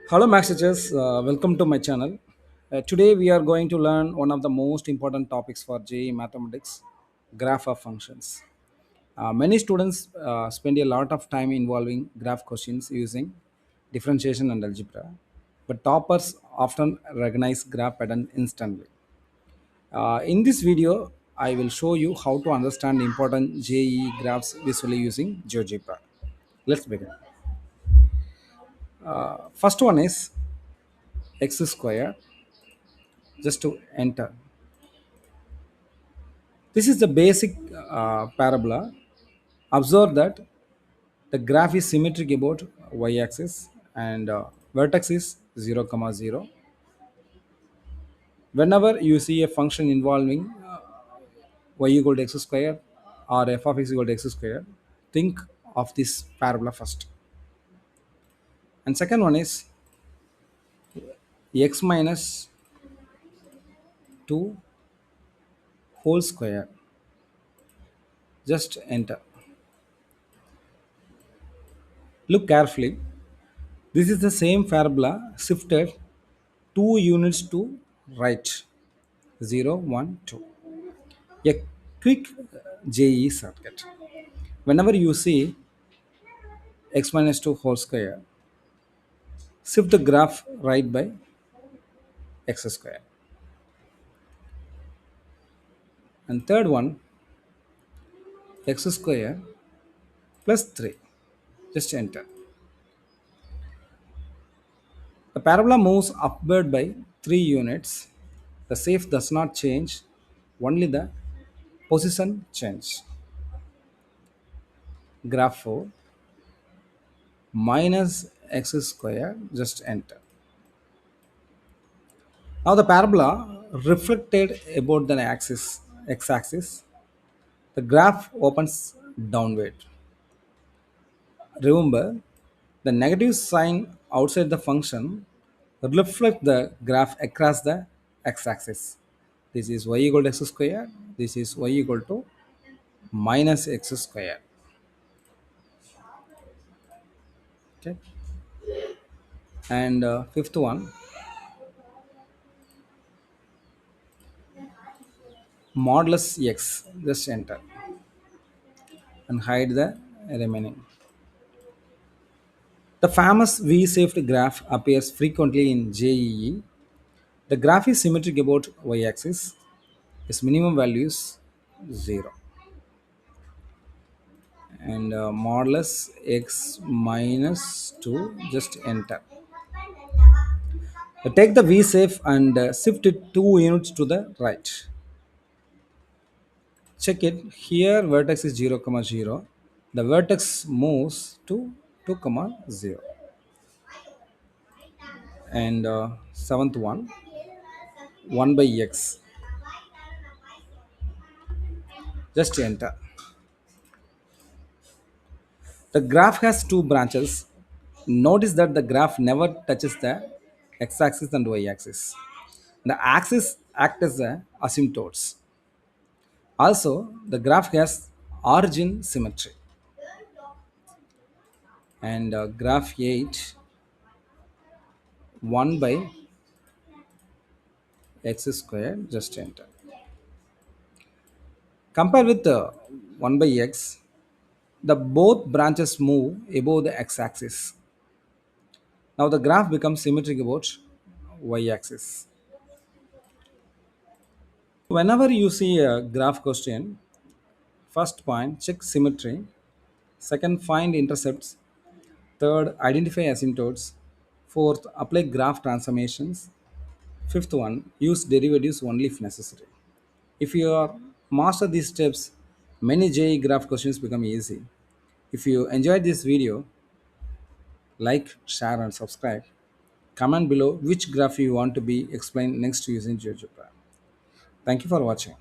Hello, Max teachers. Welcome to my channel. Today, we are going to learn one of the most important topics for JEE Mathematics graph of functions. Many students spend a lot of time involving graph questions using differentiation and algebra, but toppers often recognize graph pattern instantly. In this video, I will show you how to understand important JEE graphs visually using GeoGebra. Let's begin. First one is x square. Just to enter. This is the basic parabola. Observe that the graph is symmetric about y-axis and vertex is 0 comma 0. Whenever you see a function involving y equal to x square or f of x equal to x square, think of this parabola first. And second one is x minus 2 whole square. Just enter. Look carefully. This is the same parabola shifted 2 units to right. 0, 1, 2. A quick JE circuit. Whenever you see x minus 2 whole square, shift the graph right by x square. And third one, x square plus 3. Just enter. The parabola moves upward by 3 units. The shape does not change, only the position change. Graph 4 minus x square. Just enter. Now the parabola reflected about the axis x-axis. The graph opens downward. Remember, the negative sign outside the function reflect the graph across the x-axis. This is y equal to x square. This is y equal to minus x square. Okay. And fifth one, modulus x. Just enter and hide the remaining. The famous V-shaped graph appears frequently in JEE. The graph is symmetric about y-axis. Its minimum value is 0. And modulus x minus 2, just enter. Take the V shape and shift it 2 units to the right. Check it. Here vertex is 0 comma 0. The vertex moves to 2 comma 0. And seventh one, 1 by x. Just enter. The graph has two branches. Notice that the graph never touches the x-axis and y-axis. The axis act as the asymptotes. Also, the graph has origin symmetry. And graph 8, 1 by x square, just enter. Compare with the 1 by x, the both branches move above the x-axis. Now the graph becomes symmetric about y-axis. Whenever you see a graph question, first point, check symmetry. Second, find intercepts. Third, identify asymptotes. Fourth, apply graph transformations. Fifth one, use derivatives only if necessary. If you are master these steps, many JEE graph questions become easy. If you enjoyed this video, like, share and subscribe. Comment below which graph you want to be explained next using GeoGebra. Thank you for watching.